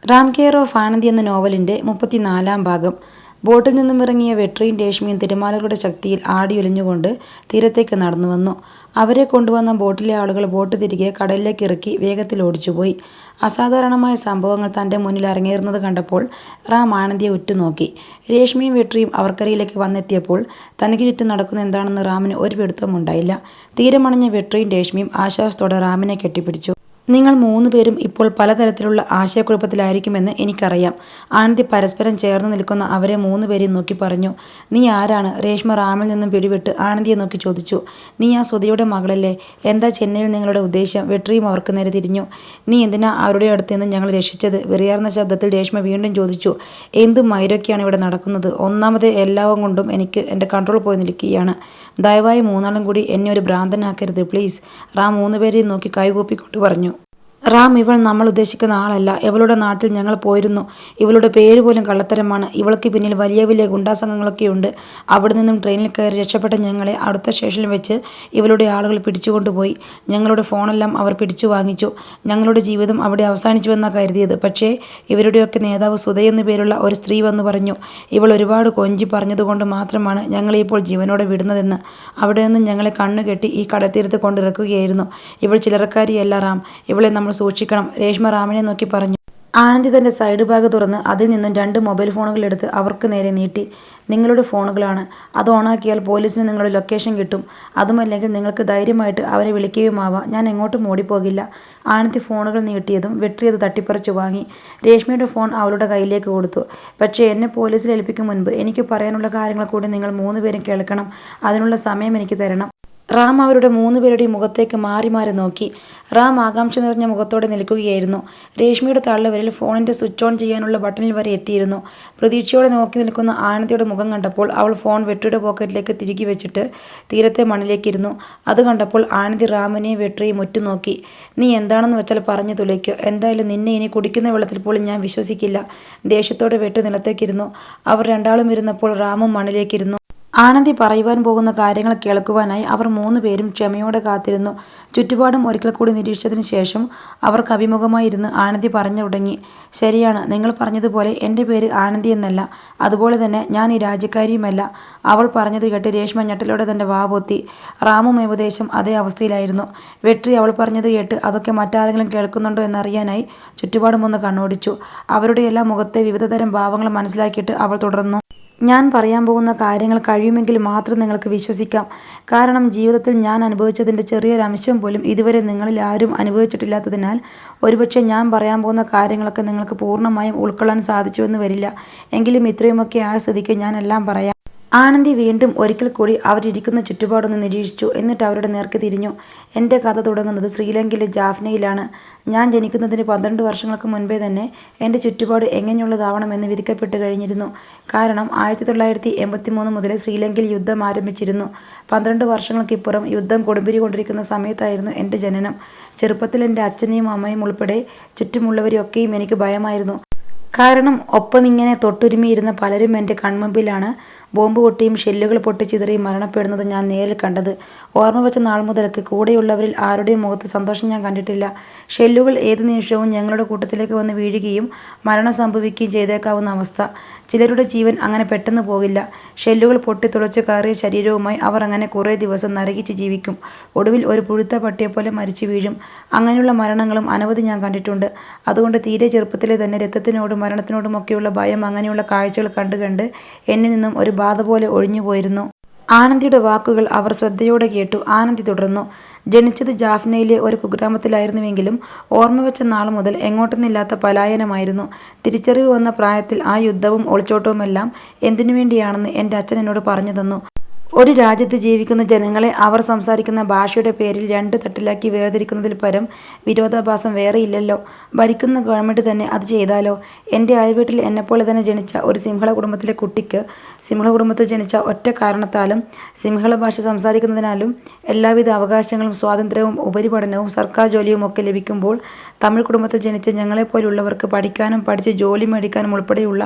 Ram care of Anandi എന്ന നോവലിൻ്റെ 34-ാം ഭാഗം. ബോട്ടിൽ നിന്നും ഇറങ്ങിയ വെട്രിയും രേഷ്മയും തിരമാലകളുടെ ശക്തിയിൽ ആടിയുലഞ്ഞുകൊണ്ട് തീരത്തേക്ക് നടന്നു വന്നു. അവരെ കൊണ്ടുവന്ന ബോട്ടിലെ ആളുകൾ ബോട്ട് തിരികെ കടലിലേക്ക് ഇറക്കി വേഗത്തിൽ ഓടിച്ചുപോയി. അസാധാരണമായ സംഭവങ്ങൾ തൻ്റെ മുന്നിൽ അരങ്ങേറുന്നത് കണ്ടപ്പോൾ റാം ആനന്ദിയെ ഉറ്റുനോക്കി. രേഷ്മയും വെട്രിയും അവർക്കരികിലേക്ക് വന്നെത്തിയപ്പോൾ തനിക്ക് ചുറ്റും നടക്കുന്ന എന്താണെന്ന് റാമിന് ഒരു പിടുത്തവും ഉണ്ടായില്ല. തീരമണഞ്ഞ വെട്രിയും രേഷ്മയും ആശ്വാസത്തോടെ റാമിനെ കെട്ടിപ്പിടിച്ചു. നിങ്ങൾ 3 പേരും ഇപ്പോൾ പലതരത്തിലുള്ള ആശയക്കുഴപ്പത്തിലായിരിക്കുമെന്ന് എനിക്കറിയാം. ആനന്ദി പരസ്പരം ചേർന്ന് നിൽക്കുന്ന അവരെ 3 പേരെയും നോക്കി പറഞ്ഞു. നീ ആരാണ്? രേഷ്മ റാമിൽ നിന്നും പിടിവിട്ട് ആനന്ദിയെ നോക്കി ചോദിച്ചു. നീ ആ സുധയുടെ മകളല്ലേ? എന്താ ചെന്നൈയിൽ നിങ്ങളുടെ ഉദ്ദേശം? വെട്രിയും അവർക്ക് നേരെ തിരിഞ്ഞു. നീ എന്തിനാ അവരുടെ അടുത്ത് നിന്ന് ഞങ്ങൾ രക്ഷിച്ചത്? വെറിയാർന്ന ശബ്ദത്തിൽ രേഷ്മ വീണ്ടും ചോദിച്ചു. എന്ത് മൈരൊക്കെയാണ് ഇവിടെ നടക്കുന്നത്? ഒന്നാമത് എല്ലാവരും കൊണ്ടും എനിക്ക് എൻ്റെ കൺട്രോൾ പോയി നിൽക്കുകയാണ്. ദയവായി 3 കൂടി എന്നെ ഒരു ഭ്രാന്തനാക്കരുത് പ്ലീസ്. റാം 3 പേരെയും നോക്കി കൈകൂപ്പിക്കൊണ്ട് പറഞ്ഞു. റാം, ഇവൾ നമ്മൾ ഉദ്ദേശിക്കുന്ന ആളല്ല. ഇവളുടെ നാട്ടിൽ ഞങ്ങൾ പോയിരുന്നു. ഇവളുടെ പേര് പോലും കള്ളത്തരമാണ്. ഇവൾക്ക് പിന്നിൽ വലിയ വലിയ ഗുണ്ടാസംഘങ്ങളൊക്കെയുണ്ട്. അവിടെ നിന്നും ട്രെയിനിൽ കയറി രക്ഷപ്പെട്ട ഞങ്ങളെ അടുത്ത സ്റ്റേഷനിൽ വെച്ച് ഇവളുടെ ആളുകൾ പിടിച്ചുകൊണ്ടുപോയി. ഞങ്ങളുടെ ഫോണെല്ലാം അവർ പിടിച്ചു വാങ്ങിച്ചു. ഞങ്ങളുടെ ജീവിതം അവിടെ അവസാനിച്ചുവെന്നാണ് കരുതിയത്. പക്ഷേ ഇവരുടെയൊക്കെ നേതാവ് സുധയെന്നു പേരുള്ള ഒരു സ്ത്രീ വന്നു പറഞ്ഞു. ഇവൾ ഒരുപാട് കൊഞ്ചി പറഞ്ഞതുകൊണ്ട് മാത്രമാണ് ഞങ്ങളെ ഇപ്പോൾ ജീവനോടെ വിടുന്നതെന്ന്. അവിടെ നിന്ന് ഞങ്ങളെ കണ്ണുകെട്ടി ഈ കടത്തീരത്ത് കൊണ്ടിറക്കുകയായിരുന്നു. ഇവൾ ചില്ലറക്കാരിയല്ല റാം. ഇവളെ നമ്മൾ സൂക്ഷിക്കണം. രേഷ്മ റാമിനെ നോക്കി പറഞ്ഞു. ആനന്ദി തൻ്റെ സൈഡ് ബാഗ് തുറന്ന് അതിൽ നിന്നും 2 മൊബൈൽ ഫോണുകൾ എടുത്ത് അവർക്ക് നേരെ നീട്ടി. നിങ്ങളുടെ ഫോണുകളാണ്. അത് ഓണാക്കിയാൽ പോലീസിന് നിങ്ങളുടെ ലൊക്കേഷൻ കിട്ടും. അതുമല്ലെങ്കിൽ നിങ്ങൾക്ക് ധൈര്യമായിട്ട് അവരെ വിളിക്കുകയുമാവാം. ഞാൻ എങ്ങോട്ടും ഓടിപ്പോകില്ല. ആനന്ദി ഫോണുകൾ നീട്ടിയതും വെട്രി അത് തട്ടിപ്പറിച്ചു വാങ്ങി. രേഷ്മയുടെ ഫോൺ അവളുടെ കയ്യിലേക്ക് കൊടുത്തു. പക്ഷേ എന്നെ പോലീസിൽ ഏൽപ്പിക്കും മുൻപ് എനിക്ക് പറയാനുള്ള കാര്യങ്ങൾ കൂടി നിങ്ങൾ 3 പേരും കേൾക്കണം. അതിനുള്ള സമയം എനിക്ക് തരണം. റാം അവരുടെ 3 പേരുടെയും മുഖത്തേക്ക് മാറി മാറി നോക്കി. റാം ആകാംക്ഷ നിറഞ്ഞ മുഖത്തോടെ നിൽക്കുകയായിരുന്നു. രേഷ്മയുടെ തള്ളവിരൽ ഫോണിൻ്റെ സ്വിച്ച് ഓൺ ചെയ്യാനുള്ള ബട്ടണിൽ വരെ എത്തിയിരുന്നു. പ്രതീക്ഷയോടെ നോക്കി നിൽക്കുന്ന ആനന്ദിയുടെ മുഖം കണ്ടപ്പോൾ അവൾ ഫോൺ വെട്രിയുടെ പോക്കറ്റിലേക്ക് തിരികെ വെച്ചിട്ട് തീരത്തെ മണ്ണിലേക്കിരുന്നു. അത് കണ്ടപ്പോൾ ആനന്ദി റാമിനെയും വെട്രിയും ഉറ്റുനോക്കി. നീ എന്താണെന്ന് വെച്ചാൽ പറഞ്ഞു തുലയ്ക്കോ. എന്തായാലും നിന്നെ ഇനി കുടിക്കുന്ന വെള്ളത്തിൽ പോലും ഞാൻ വിശ്വസിക്കില്ല. ദേഷ്യത്തോടെ വെട്രി നിലത്തേക്കിരുന്നു. അവർ രണ്ടാളും ഇരുന്നപ്പോൾ റാമും മണ്ണിലേക്കിരുന്നു. ആനന്ദി പറയുവാൻ പോകുന്ന കാര്യങ്ങൾ കേൾക്കുവാനായി അവർ 3 പേരും ക്ഷമയോടെ കാത്തിരുന്നു. ചുറ്റുപാടും ഒരിക്കൽ കൂടി നിരീക്ഷിച്ചതിന് ശേഷം അവർക്ക് അഭിമുഖമായി ഇരുന്ന് ആനന്ദി പറഞ്ഞു തുടങ്ങി. ശരിയാണ്, നിങ്ങൾ പറഞ്ഞതുപോലെ എൻ്റെ പേര് ആനന്ദി എന്നല്ല. അതുപോലെ തന്നെ ഞാൻ ഈ രാജ്യക്കാരിയുമല്ല. അവൾ പറഞ്ഞത് കേട്ട് രേഷ്മ ഞെട്ടലോടെ തൻ്റെ വാ പൊത്തി. റാമും ഏകദേശം അതേ അവസ്ഥയിലായിരുന്നു. വെട്രി അവൾ പറഞ്ഞത് കേട്ട് അതൊക്കെ മറ്റാരെങ്കിലും കേൾക്കുന്നുണ്ടോ എന്നറിയാനായി ചുറ്റുപാടും ഒന്ന് കണ്ണോടിച്ചു. അവരുടെ എല്ലാ മുഖത്തെ വിവിധതരം ഭാവങ്ങൾ മനസ്സിലാക്കിയിട്ട് അവൾ തുടർന്നു. ഞാൻ പറയാൻ പോകുന്ന കാര്യങ്ങൾ കഴിയുമെങ്കിൽ മാത്രം നിങ്ങൾക്ക് വിശ്വസിക്കാം. കാരണം ജീവിതത്തിൽ ഞാൻ അനുഭവിച്ചതിൻ്റെ ചെറിയൊരംശം പോലും ഇതുവരെ നിങ്ങളിൽ ആരും അനുഭവിച്ചിട്ടില്ലാത്തതിനാൽ ഒരുപക്ഷെ ഞാൻ പറയാൻ പോകുന്ന കാര്യങ്ങളൊക്കെ നിങ്ങൾക്ക് പൂർണ്ണമായും ഉൾക്കൊള്ളാൻ സാധിച്ചുവെന്ന് വരില്ല. എങ്കിലും ഇത്രയുമൊക്കെ ആയ സ്ഥിതിക്ക് ഞാൻ എല്ലാം പറയാം. ആനന്ദി വീണ്ടും ഒരിക്കൽ കൂടി അവരിയ്ക്കുന്ന ചുറ്റുപാടൊന്ന് നിരീക്ഷിച്ചു. എന്നിട്ട് അവരുടെ നേർക്ക് തിരിഞ്ഞു. എൻ്റെ കഥ തുടങ്ങുന്നത് ശ്രീലങ്കയിലെ ജാഫ്നയിലാണ്. ഞാൻ ജനിക്കുന്നതിന് 12 വർഷങ്ങൾക്ക് മുൻപേ തന്നെ എൻ്റെ ചുറ്റുപാട് എങ്ങനെയുള്ളതാവണമെന്ന് വിധിക്കപ്പെട്ട് കഴിഞ്ഞിരുന്നു. കാരണം 1983 മുതൽ ശ്രീലങ്കയിൽ യുദ്ധം ആരംഭിച്ചിരുന്നു. 12 വർഷങ്ങൾക്കിപ്പുറം യുദ്ധം കൊടുമ്പിരി കൊണ്ടിരിക്കുന്ന സമയത്തായിരുന്നു എൻ്റെ ജനനം. ചെറുപ്പത്തിൽ എൻ്റെ അച്ഛനെയും അമ്മയും ഉൾപ്പെടെ ചുറ്റുമുള്ളവരെയൊക്കെയും എനിക്ക് ഭയമായിരുന്നു. കാരണം ഒപ്പം ഇങ്ങനെ തൊട്ടുരുമിയിരുന്ന പലരും എൻ്റെ കൺമുമ്പിലാണ് ബോംബ് പൊട്ടിയും ഷെല്ലുകൾ പൊട്ടിച്ചിതറിയും മരണപ്പെടുന്നത് ഞാൻ നേരിൽ കണ്ടത്. ഓർമ്മ വെച്ച നാൾ മുതൽക്ക് കൂടെയുള്ളവരിൽ ആരുടെയും മുഖത്ത് സന്തോഷം ഞാൻ കണ്ടിട്ടില്ല. ഷെല്ലുകൾ ഏത് നിമിഷവും ഞങ്ങളുടെ കൂട്ടത്തിലേക്ക് വന്ന് വീഴുകയും മരണം സംഭവിക്കുകയും ചെയ്തേക്കാവുന്ന അവസ്ഥ. ചിലരുടെ ജീവൻ അങ്ങനെ പെട്ടെന്ന് പോകില്ല. ഷെല്ലുകൾ പൊട്ടിത്തുളച്ച് കയറിയ ശരീരവുമായി അവർ അങ്ങനെ കുറേ ദിവസം നരകിച്ച് ജീവിക്കും. ഒടുവിൽ ഒരു പുഴുത്ത പട്ടിയെപ്പോലെ മരിച്ചു വീഴും. അങ്ങനെയുള്ള മരണങ്ങളും അനവധി ഞാൻ കണ്ടിട്ടുണ്ട്. അതുകൊണ്ട് തീരെ ചെറുപ്പത്തിലെ തന്നെ രക്തത്തിനോടും മരണത്തിനോടുമൊക്കെയുള്ള ഭയം അങ്ങനെയുള്ള കാഴ്ചകൾ കണ്ട് എന്നിൽ നിന്നും ഒരു ബാധ പോലെ ഒഴിഞ്ഞുപോയിരുന്നു. ആനന്ദിയുടെ വാക്കുകൾ അവർ ശ്രദ്ധയോടെ കേട്ടു. ആനന്ദി തുടർന്നു. ജനിച്ചത് ജാഫ്നയിലെ ഒരു കുഗ്രാമത്തിലായിരുന്നുവെങ്കിലും ഓർമ്മ വെച്ച നാൾ മുതൽ എങ്ങോട്ടെന്നില്ലാത്ത പലായനമായിരുന്നു. തിരിച്ചറിവ് വന്ന പ്രായത്തിൽ ആ യുദ്ധവും ഒളിച്ചോട്ടവുമെല്ലാം എന്തിനു വേണ്ടിയാണെന്ന് എൻ്റെ അച്ഛൻ എന്നോട് പറഞ്ഞു തന്നു. ഒരു രാജ്യത്ത് ജീവിക്കുന്ന ജനങ്ങളെ അവർ സംസാരിക്കുന്ന ഭാഷയുടെ പേരിൽ 2 തട്ടിലാക്കി വേർതിരിക്കുന്നതിൽ പരം വിരോധാഭാസം വേറെയില്ലല്ലോ. ഭരിക്കുന്ന ഗവൺമെൻറ് തന്നെ അത് ചെയ്താലോ? എൻ്റെ അയൽവീട്ടിൽ എന്നെപ്പോലെ തന്നെ ജനിച്ച ഒരു സിംഹള കുടുംബത്തിലെ കുട്ടിക്ക് സിംഹള കുടുംബത്തിൽ ജനിച്ച ഒറ്റ കാരണത്താലും സിംഹള ഭാഷ സംസാരിക്കുന്നതിനാലും എല്ലാവിധ അവകാശങ്ങളും സ്വാതന്ത്ര്യവും ഉപരിപഠനവും സർക്കാർ ജോലിയും ഒക്കെ ലഭിക്കുമ്പോൾ തമിഴ് കുടുംബത്തിൽ ജനിച്ച ഞങ്ങളെപ്പോലുള്ളവർക്ക് പഠിക്കാനും പഠിച്ച് ജോലി മേടിക്കാനും ഉൾപ്പെടെയുള്ള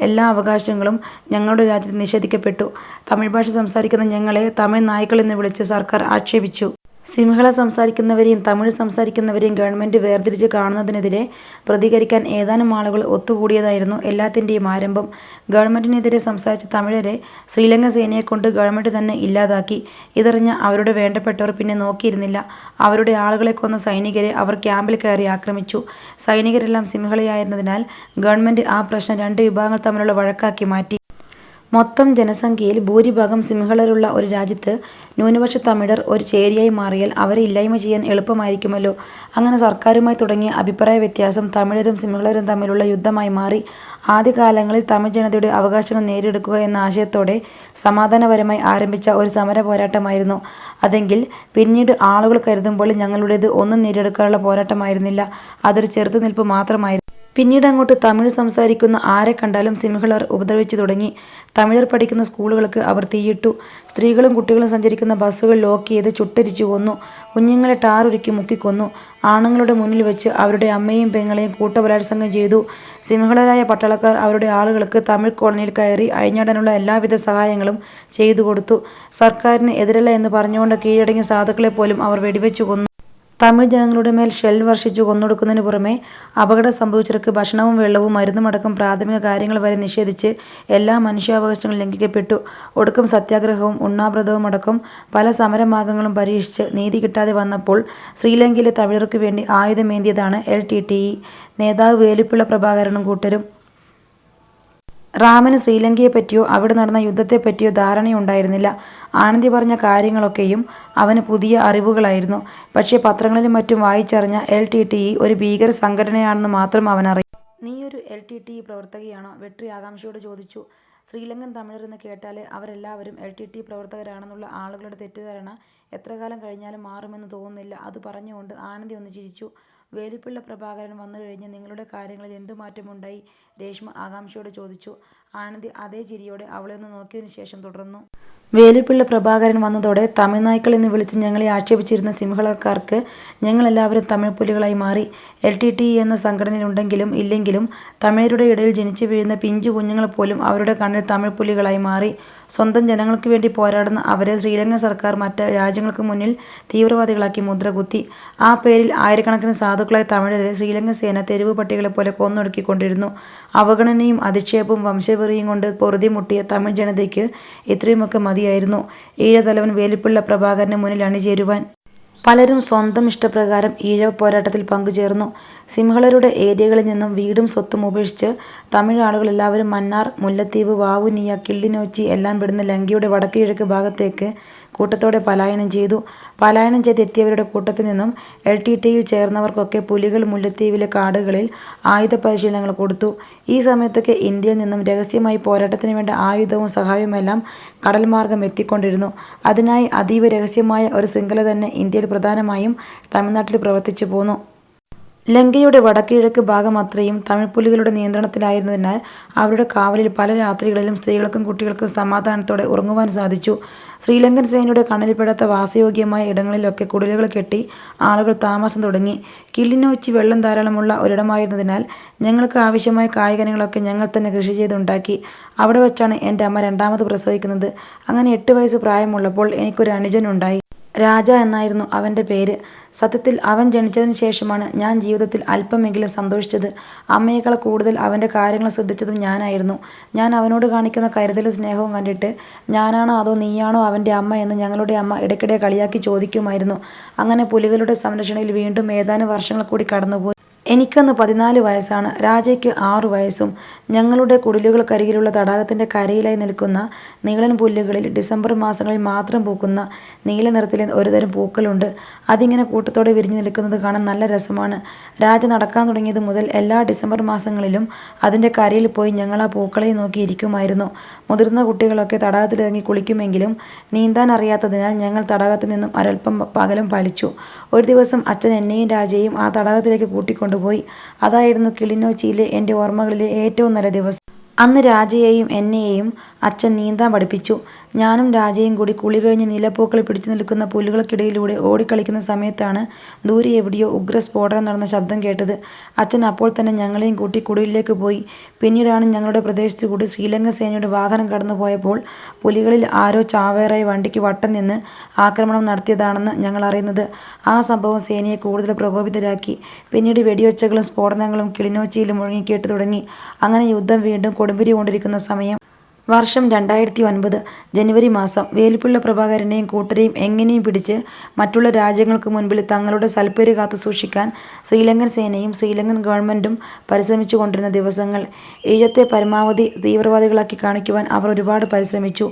എല്ലാ അവകാശങ്ങളും ഞങ്ങളുടെ രാജ്യത്ത് നിഷേധിക്കപ്പെട്ടു. തമിഴ് ഭാഷ സംസാരിക്കുന്ന ഞങ്ങളെ തമിഴ് നായ്ക്കൾ എന്ന് വിളിച്ച് സർക്കാർ ആക്ഷേപിച്ചു. സിംഹള സംസാരിക്കുന്നവരെയും തമിഴ് സംസാരിക്കുന്നവരെയും ഗവൺമെന്റ് വേർതിരിച്ച് കാണുന്നതിനെതിരെ പ്രതികരിക്കാൻ ഏതാനും ആളുകൾ ഒത്തുകൂടിയതായിരുന്നു എല്ലാത്തിൻ്റെയും ആരംഭം. ഗവൺമെന്റിനെതിരെ സംസാരിച്ച തമിഴരെ ശ്രീലങ്കൻ സേനയെക്കൊണ്ട് ഗവൺമെന്റ് തന്നെ ഇല്ലാതാക്കി. ഇതറിഞ്ഞ അവരുടെ വേണ്ടപ്പെട്ടവർ പിന്നെ നോക്കിയിരുന്നില്ല. അവരുടെ ആളുകളെ കൊന്ന സൈനികരെ അവർ ക്യാമ്പിൽ കയറി ആക്രമിച്ചു. സൈനികരെല്ലാം സിംഹളയായിരുന്നതിനാൽ ഗവൺമെന്റ് ആ പ്രശ്നം രണ്ട് വിഭാഗങ്ങൾ തമ്മിലുള്ള വഴക്കാക്കി മാറ്റി. മൊത്തം ജനസംഖ്യയിൽ ഭൂരിഭാഗം സിംഹളരുള്ള ഒരു രാജ്യത്ത് ന്യൂനപക്ഷ തമിഴർ ഒരു ചേരിയായി മാറിയാൽ അവരെ ഇല്ലായ്മ ചെയ്യാൻ എളുപ്പമായിരിക്കുമല്ലോ. അങ്ങനെ സർക്കാരുമായി തുടങ്ങിയ അഭിപ്രായ വ്യത്യാസം തമിഴരും സിംഹളരും തമ്മിലുള്ള യുദ്ധമായി മാറി. ആദ്യകാലങ്ങളിൽ തമിഴ് ജനതയുടെ അവകാശങ്ങൾ നേടിയെടുക്കുക എന്ന ആശയത്തോടെ സമാധാനപരമായി ആരംഭിച്ച ഒരു സമര പോരാട്ടമായിരുന്നു അതെങ്കിൽ പിന്നീട് ആളുകൾ കരുതുമ്പോൾ ഞങ്ങളുടേത് ഒന്നും നേടിയെടുക്കാനുള്ള പോരാട്ടമായിരുന്നില്ല, അതൊരു ചെറുത്തുനിൽപ്പ് മാത്രമായിരുന്നു. പിന്നീട് അങ്ങോട്ട് തമിഴ് സംസാരിക്കുന്ന ആരെ കണ്ടാലും സിംഹളർ ഉപദ്രവിച്ചു തുടങ്ങി. തമിഴർ പഠിക്കുന്ന സ്കൂളുകൾക്ക് അവർ തീയിട്ടു. സ്ത്രീകളും കുട്ടികളും സഞ്ചരിക്കുന്ന ബസ്സുകൾ ലോക്ക് ചെയ്ത് ചുട്ടരിച്ചു കൊന്നു. കുഞ്ഞുങ്ങളെ ടാറുരുക്കി മുക്കിക്കൊന്നു. ആണുങ്ങളുടെ മുന്നിൽ വെച്ച് അവരുടെ അമ്മയെയും പെങ്ങളെയും കൂട്ടബലാത്സംഗം ചെയ്തു. സിംഹളരായ പട്ടാളക്കാർ അവരുടെ ആളുകൾക്ക് തമിഴ് കോളനിയിൽ കയറി അഴിഞ്ഞാടാനുള്ള എല്ലാവിധ സഹായങ്ങളും ചെയ്തു കൊടുത്തു. സർക്കാരിന് എതിരല്ല എന്ന് പറഞ്ഞുകൊണ്ട് കീഴടങ്ങിയ സാധുക്കളെ പോലും അവർ വെടിവെച്ചു കൊന്നു. തമിഴ് ജനങ്ങളുടെ മേൽ ഷെൽ വർഷിച്ചു കൊന്നൊടുക്കുന്നതിനു പുറമെ അപകടം സംഭവിച്ചവർക്ക് ഭക്ഷണവും വെള്ളവും മരുന്നുമടക്കം പ്രാഥമിക കാര്യങ്ങൾ വരെ നിഷേധിച്ച് എല്ലാ മനുഷ്യാവകാശങ്ങളും ലംഘിക്കപ്പെട്ടു. ഒടുക്കം സത്യാഗ്രഹവും ഉണ്ണാവ്രതവും അടക്കം പല സമരമാർഗങ്ങളും പരീക്ഷിച്ച് നീതി കിട്ടാതെ വന്നപ്പോൾ ശ്രീലങ്കയിലെ തമിഴർക്ക് വേണ്ടി ആയുധമേന്തിയതാണ് LTTE നേതാവ് വേലുപ്പിള്ള പ്രഭാകരനും കൂട്ടരും. റാമിന് ശ്രീലങ്കയെപ്പറ്റിയോ അവിടെ നടന്ന യുദ്ധത്തെപ്പറ്റിയോ ധാരണയുണ്ടായിരുന്നില്ല. ആനന്ദി പറഞ്ഞ കാര്യങ്ങളൊക്കെയും അവന് പുതിയ അറിവുകളായിരുന്നു. പക്ഷേ പത്രങ്ങളിലും മറ്റും വായിച്ചറിഞ്ഞ LTTE ഒരു ഭീകര സംഘടനയാണെന്ന് മാത്രം അവനറിയാം. "നീയൊരു LTTE പ്രവർത്തകയാണോ?" വെട്രി ആകാംക്ഷയോട് ചോദിച്ചു. ശ്രീലങ്കൻ തമിഴർ എന്ന് കേട്ടാലേ അവരെല്ലാവരും LTTE പ്രവർത്തകരാണെന്നുള്ള ആളുകളുടെ തെറ്റിദ്ധാരണ എത്ര കാലം കഴിഞ്ഞാലും മാറുമെന്ന് തോന്നുന്നില്ല. അത് പറഞ്ഞുകൊണ്ട് ആനന്ദി ഒന്ന് ചിരിച്ചു. "വേലുപ്പിള്ള പ്രഭാകരൻ വന്നു കഴിഞ്ഞ് നിങ്ങളുടെ കാര്യങ്ങളിൽ എന്തു മാറ്റമുണ്ടായി?" രേഷ്മ ആകാംക്ഷയോട് ചോദിച്ചു. ആനന്ദി അതേ ചിരിയോടെ അവളെ ഒന്ന് നോക്കിയതിനു ശേഷം തുടർന്നു. "വേലുപ്പിള്ള പ്രഭാകരൻ വന്നതോടെ തമിഴ് നായ്ക്കൾ എന്ന് വിളിച്ച് ഞങ്ങളെ ആക്ഷേപിച്ചിരുന്ന സിംഹളക്കാർക്ക് ഞങ്ങളെല്ലാവരും തമിഴ് പുലികളായി മാറി. LTTE എന്ന സംഘടനയിലുണ്ടെങ്കിലും ഇല്ലെങ്കിലും തമിഴരുടെ ഇടയിൽ ജനിച്ചു വീഴുന്ന പിഞ്ചു കുഞ്ഞുങ്ങൾ പോലും അവരുടെ കണ്ണിൽ തമിഴ് പുലികളായി മാറി. സ്വന്തം ജനങ്ങൾക്ക് വേണ്ടി പോരാടുന്ന അവരെ ശ്രീലങ്കൻ സർക്കാർ മറ്റ് രാജ്യങ്ങൾക്ക് മുന്നിൽ തീവ്രവാദികളാക്കി മുദ്രകുത്തി. ആ പേരിൽ ആയിരക്കണക്കിന് സാധുക്കളായ തമിഴരെ ശ്രീലങ്കൻ സേന തെരുവ് പട്ടികളെ പോലെ കൊന്നൊടുക്കിക്കൊണ്ടിരുന്നു. അവഗണനയും അധിക്ഷേപവും വംശവെറിയും കൊണ്ട് പൊറുതിമുട്ടിയ തമിഴ് ജനതയ്ക്ക് ഇത്രയുമൊക്കെ മതിയായിരുന്നു ഈഴതലവൻ വേലുപ്പിള്ള പ്രഭാകരന് മുന്നിൽ അണിചേരുവാൻ. പലരും സ്വന്തം ഇഷ്ടപ്രകാരം ഈഴവ പോരാട്ടത്തിൽ പങ്കുചേർന്നു. സിംഹളരുടെ ഏരിയകളിൽ നിന്നും വീടും സ്വത്തും ഉപേക്ഷിച്ച് തമിഴ് ആളുകൾ എല്ലാവരും മന്നാർ, മുല്ലത്തീവ്, വാവുനിയ, കിള്ളിനോച്ചി എല്ലാം പെടുന്ന ലങ്കയുടെ വടക്ക് കിഴക്ക് ഭാഗത്തേക്ക് കൂട്ടത്തോടെ പലായനം ചെയ്തു. പലായനം ചെയ്ത് എത്തിയവരുടെ കൂട്ടത്തിൽ നിന്നും LTTEയിൽ ചേർന്നവർക്കൊക്കെ പുലികൾ മുല്ലത്തീവിലെ കാടുകളിൽ ആയുധ പരിശീലനങ്ങൾ കൊടുത്തു. ഈ സമയത്തൊക്കെ ഇന്ത്യയിൽ നിന്നും രഹസ്യമായി പോരാട്ടത്തിന് വേണ്ട ആയുധവും സഹായവുമെല്ലാം കടൽ മാർഗം എത്തിക്കൊണ്ടിരുന്നു. അതിനായി അതീവ രഹസ്യമായ ഒരു ശൃംഖല തന്നെ ഇന്ത്യയിൽ പ്രധാനമായും തമിഴ്നാട്ടിൽ പ്രവർത്തിച്ചു പോന്നു. ലങ്കയുടെ വടക്കുകിഴക്ക് ഭാഗം അത്രയും തമിഴ് പുലികളുടെ നിയന്ത്രണത്തിലായിരുന്നതിനാൽ അവരുടെ കാവലിൽ പല രാത്രികളിലും സ്ത്രീകൾക്കും കുട്ടികൾക്കും സമാധാനത്തോടെ ഉറങ്ങുവാൻ സാധിച്ചു. ശ്രീലങ്കൻ സേനയുടെ കണ്ണിൽപ്പെടാത്ത വാസയോഗ്യമായ ഇടങ്ങളിലൊക്കെ കുടിലുകൾ കെട്ടി ആളുകൾ താമസം തുടങ്ങി. കിള്ളിനോച്ചി വെള്ളം ധാരാളമുള്ള ഒരിടമായിരുന്നതിനാൽ ഞങ്ങൾക്ക് ആവശ്യമായ കായ്കനികളൊക്കെ ഞങ്ങൾ തന്നെ കൃഷി ചെയ്തുണ്ടാക്കി. അവിടെ വച്ചാണ് എൻ്റെ അമ്മ രണ്ടാമത് പ്രസവിക്കുന്നത്. അങ്ങനെ 8 വയസ്സ് പ്രായമുള്ളപ്പോൾ എനിക്കൊരു അനുജനുണ്ടായി. രാജ എന്നായിരുന്നു അവൻ്റെ പേര്. സത്യത്തിൽ അവൻ ജനിച്ചതിന് ശേഷമാണ് ഞാൻ ജീവിതത്തിൽ അല്പമെങ്കിലും സന്തോഷിച്ചത്. അമ്മയേക്കാൾ കൂടുതൽ അവൻ്റെ കാര്യങ്ങൾ ശ്രദ്ധിച്ചതും ഞാനായിരുന്നു. ഞാൻ അവനോട് കാണിക്കുന്ന കരുതലും സ്നേഹവും കണ്ടിട്ട് ഞാനാണോ അതോ നീയാണോ അവൻ്റെ അമ്മ എന്ന് ഞങ്ങളുടെ അമ്മ ഇടയ്ക്കിടെ കളിയാക്കി ചോദിക്കുമായിരുന്നു. അങ്ങനെ പുലികളുടെ സംരക്ഷണയിൽ വീണ്ടും ഏതാനും വർഷങ്ങൾ കൂടി കടന്നുപോയി. എനിക്കന്ന് 14 വയസ്സാണ്. രാജയ്ക്ക് 6 വയസ്സും. ഞങ്ങളുടെ കുടിലുകൾക്കരികിലുള്ള തടാകത്തിൻ്റെ കരയിലായി നിൽക്കുന്ന നീളൻ പുല്ലുകളിൽ ഡിസംബർ മാസങ്ങളിൽ മാത്രം പൂക്കുന്ന നീല നിറത്തിലെ ഒരുതരം പൂക്കളുണ്ട്. അതിങ്ങനെ കൂട്ടത്തോടെ വിരിഞ്ഞു നിൽക്കുന്നത് കാണാൻ നല്ല രസമാണ്. രാജ നടക്കാൻ തുടങ്ങിയത് മുതൽ എല്ലാ ഡിസംബർ മാസങ്ങളിലും അതിൻ്റെ കരയിൽ പോയി ഞങ്ങൾ ആ പൂക്കളെ നോക്കി ഇരിക്കുമായിരുന്നു. മുതിർന്ന കുട്ടികളൊക്കെ തടാകത്തിലിറങ്ങി കുളിക്കുമെങ്കിലും നീന്താൻ അറിയാത്തതിനാൽ ഞങ്ങൾ തടാകത്തിൽ നിന്നും ഒരൽപ്പം അകലം പാലിച്ചു. ഒരു ദിവസം അച്ഛൻ എന്നെയും രാജയെയും ആ തടാകത്തിലേക്ക് കൂട്ടിക്കൊണ്ടുപോയി. അതായിരുന്നു കിള്ളിനോച്ചിയിലെ എൻ്റെ ഓർമ്മകളിലെ ഏറ്റവും നല്ല ദിവസം. അന്ന് രാജയെയും എന്നെയും അച്ഛൻ നീന്താൻ പഠിപ്പിച്ചു. ഞാനും രാജയും കൂടി കുളി കഴിഞ്ഞ് നീലപ്പൂക്കൾ പിടിച്ചു നിൽക്കുന്ന പുല്ലുകൾക്കിടയിലൂടെ ഓടിക്കളിക്കുന്ന സമയത്താണ് ദൂരെ എവിടെയോ ഉഗ്രസ്ഫോടനം നടന്ന ശബ്ദം കേട്ടത്. അച്ഛൻ അപ്പോൾ തന്നെ ഞങ്ങളെയും കൂട്ടി കുടിലിലേക്ക് പോയി. പിന്നീടാണ് ഞങ്ങളുടെ പ്രദേശത്തു കൂടി ശ്രീലങ്കൻ സേനയുടെ വാഹനം കടന്നു പോയപ്പോൾ പുലികളിൽ ആരോ ചാവേറായി വണ്ടിക്ക് വട്ടം നിന്ന് ആക്രമണം നടത്തിയതാണെന്ന് ഞങ്ങൾ അറിയുന്നത്. ആ സംഭവം സേനയെ കൂടുതൽ പ്രകോപിതരാക്കി. പിന്നീട് വെടിയൊച്ചകളും സ്ഫോടനങ്ങളും കിളിനോച്ചിയിലും മുഴങ്ങിക്കേട്ടു തുടങ്ങി. അങ്ങനെ യുദ്ധം വീണ്ടും കൊടുമ്പിരി കൊണ്ടിരിക്കുന്ന സമയം വർഷം 2009 ജനുവരി മാസം. വേലുപ്പിള്ള പ്രഭാകരനെയും കൂട്ടരെയും എങ്ങനെയും പിടിച്ച് മറ്റുള്ള രാജ്യങ്ങൾക്ക് മുൻപിൽ തങ്ങളുടെ സൽപ്പേര് കാത്തു സൂക്ഷിക്കാൻ ശ്രീലങ്കൻ സേനയും ശ്രീലങ്കൻ ഗവൺമെൻറ്റും പരിശ്രമിച്ചു കൊണ്ടിരുന്ന ദിവസങ്ങൾ. ഈഴത്തെ പരമാവധി തീവ്രവാദികളാക്കി കാണിക്കുവാൻ അവർ ഒരുപാട് പരിശ്രമിച്ചു.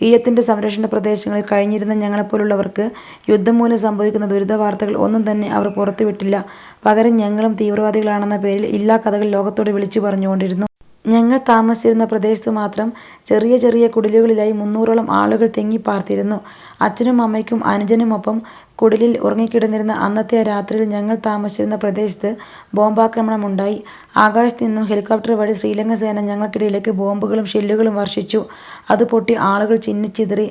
ഈഴത്തിൻ്റെ സംരക്ഷണ പ്രദേശങ്ങളിൽ കഴിഞ്ഞിരുന്ന ഞങ്ങളെപ്പോലുള്ളവർക്ക് യുദ്ധം മൂലം സംഭവിക്കുന്ന ദുരിത വാർത്തകൾ ഒന്നും തന്നെ അവർ പുറത്തുവിട്ടില്ല. പകരം ഞങ്ങളും തീവ്രവാദികളാണെന്ന പേരിൽ ഇല്ലാ കഥകൾ ലോകത്തോട് വിളിച്ചു പറഞ്ഞുകൊണ്ടിരുന്നു. ഞങ്ങൾ താമസിച്ചിരുന്ന പ്രദേശത്തു മാത്രം ചെറിയ ചെറിയ കുടിലുകളിലായി 300ഓളം ആളുകൾ തിങ്ങിപ്പാർത്തിരുന്നു. അച്ഛനും അമ്മയ്ക്കും അനുജനുമൊപ്പം കുടിലിൽ ഉറങ്ങിക്കിടന്നിരുന്ന അന്നത്തെ രാത്രിയിൽ ഞങ്ങൾ താമസിച്ചിരുന്ന പ്രദേശത്ത് ബോംബാക്രമണമുണ്ടായി. ആകാശത്ത് നിന്നും ഹെലികോപ്റ്റർ വഴി ശ്രീലങ്കൻ സേന ഞങ്ങൾക്കിടയിലേക്ക് ബോംബുകളും ഷെല്ലുകളും വർഷിച്ചു. അത് പൊട്ടി ആളുകൾ ചിന്നിച്ചിതറി.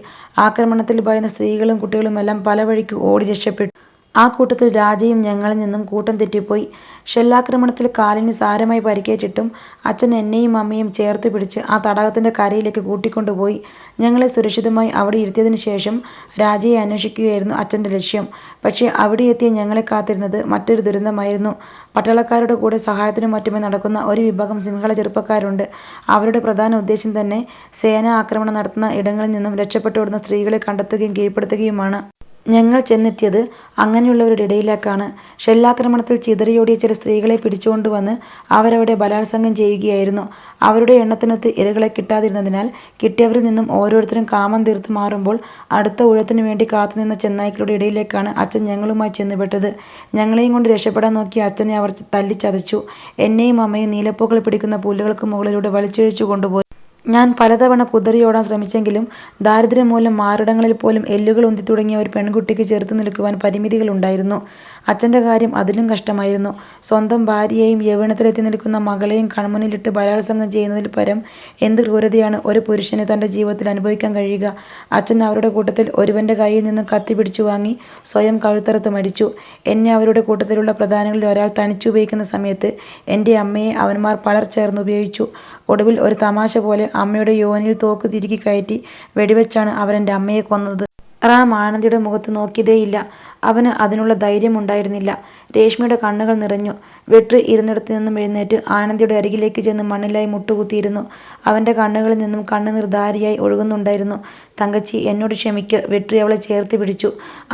ആക്രമണത്തിൽ ഭയന്ന സ്ത്രീകളും കുട്ടികളുമെല്ലാം പല വഴിക്ക് ഓടി രക്ഷപ്പെട്ടു. ആ കൂട്ടത്തിൽ രാജയും ഞങ്ങളിൽ നിന്നും കൂട്ടം തെറ്റിപ്പോയി. ഷെല്ലാക്രമണത്തിൽ കാലിന് സാരമായി പരിക്കേറ്റിട്ടും അച്ഛൻ എന്നെയും അമ്മയും ചേർത്ത് പിടിച്ച് ആ തടാകത്തിൻ്റെ കരയിലേക്ക് കൂട്ടിക്കൊണ്ടുപോയി. ഞങ്ങളെ സുരക്ഷിതമായി അവിടെ ഇരുത്തിയതിനു ശേഷം രാജയെ അന്വേഷിക്കുകയായിരുന്നു അച്ഛൻ്റെ ലക്ഷ്യം. പക്ഷേ അവിടെ എത്തിയ ഞങ്ങളെ കാത്തിരുന്നത് മറ്റൊരു ദുരന്തമായിരുന്നു. പട്ടാളക്കാരുടെ കൂടെ സഹായത്തിനും മറ്റുമായി നടക്കുന്ന ഒരു വിഭാഗം സിംഹള ചെറുപ്പക്കാരുണ്ട്. അവരുടെ പ്രധാന ഉദ്ദേശ്യം തന്നെ സേന ആക്രമണം നടത്തുന്ന ഇടങ്ങളിൽ നിന്നും രക്ഷപ്പെട്ടോടുന്ന സ്ത്രീകളെ കണ്ടെത്തുകയും കീഴ്പ്പെടുത്തുകയുമാണ്. ഞങ്ങൾ ചെന്നെത്തിയത് അങ്ങനെയുള്ളവരുടെ ഇടയിലേക്കാണ്. ഷെല്ലാക്രമണത്തിൽ ചിതറിയോടിയ ചില സ്ത്രീകളെ പിടിച്ചുകൊണ്ടുവന്ന് അവരവിടെ ബലാത്സംഗം ചെയ്യുകയായിരുന്നു. അവരുടെ എണ്ണത്തിനൊത്ത് ഇരകളെ കിട്ടാതിരുന്നതിനാൽ കിട്ടിയവരിൽ നിന്നും ഓരോരുത്തരും കാമം തീർത്ത് മാറുമ്പോൾ അടുത്ത ഊഴത്തിനു വേണ്ടി കാത്തുനിന്ന ചെന്നായ്ക്കളുടെ ഇടയിലേക്കാണ് അച്ഛൻ ഞങ്ങളുമായി ചെന്നുപെട്ടത്. ഞങ്ങളെയും കൊണ്ട് രക്ഷപ്പെടാൻ നോക്കിയ അച്ഛനെ അവർ തല്ലിച്ചതച്ചു. എന്നെയും അമ്മയും നീലപ്പൂക്കൾ പിടിക്കുന്ന പുല്ലുകൾക്ക് മുകളിലൂടെ വലിച്ചിഴച്ചു കൊണ്ടുപോയി. ഞാൻ പലതവണ കുതറിയോടാൻ ശ്രമിച്ചെങ്കിലും ദാരിദ്ര്യം മൂലം മാറിടങ്ങളിൽ പോലും എല്ലുകൾ ഉന്തി തുടങ്ങിയ ഒരു പെൺകുട്ടിക്ക് ചെറുത്തു നിൽക്കുവാൻ പരിമിതികളുണ്ടായിരുന്നു. അച്ഛൻ്റെ കാര്യം അതിലും കഷ്ടമായിരുന്നു. സ്വന്തം ഭാര്യയെയും യൗവനത്തിലെത്തി നിൽക്കുന്ന മകളെയും കൺമുന്നിലിട്ട് ബലാത്സംഗം ചെയ്യുന്നതിൽ പരം എന്ത് ക്രൂരതയാണ് ഒരു പുരുഷന് തൻ്റെ ജീവിതത്തിൽ അനുഭവിക്കാൻ കഴിയുക. അച്ഛൻ അവരുടെ കൂട്ടത്തിൽ ഒരുവൻ്റെ കയ്യിൽ നിന്ന് കത്തി പിടിച്ചു വാങ്ങി സ്വയം കഴുത്തറുത്ത് മരിച്ചു. എന്നെ അവരുടെ കൂട്ടത്തിലുള്ള പ്രധാനികളിൽ ഒരാൾ തനിച്ചുപയോഗിക്കുന്ന സമയത്ത് എൻ്റെ അമ്മയെ അവന്മാർ പലർ ചേർന്ന് ഉപയോഗിച്ചു. ഒടുവിൽ ഒരു തമാശ പോലെ അമ്മയുടെ യോനിയിൽ തോക്ക് തിരുകി കയറ്റി വെടിവെച്ചാണ് അവരെൻ്റെ അമ്മയെ കൊന്നത്. റാം ആനന്ദിയുടെ മുഖത്ത് നോക്കിയതേയില്ല. അവന് അതിനുള്ള ധൈര്യമുണ്ടായിരുന്നില്ല. രേഷ്മയുടെ കണ്ണുകൾ നിറഞ്ഞു. വെട്രി ഇരുന്നിടത്ത് നിന്നും എഴുന്നേറ്റ് ആനന്ദിയുടെ അരികിലേക്ക് ചെന്ന് മണ്ണിലായി മുട്ടുകുത്തിയിരുന്നു. അവൻ്റെ കണ്ണുകളിൽ നിന്നും കണ്ണുനീർ ധാരയായി ഒഴുകുന്നുണ്ടായിരുന്നു. തങ്കച്ചി, എന്നോട് ക്ഷമിക്ക്. വെട്രി അവളെ ചേർത്ത് പിടിച്ചു.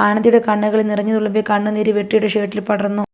ആനന്ദിയുടെ കണ്ണുകളിൽ നിറഞ്ഞു തുളുമ്പിയ കണ്ണുനീര് വെട്രിയുടെ ഷർട്ടിൽ പടർന്നു.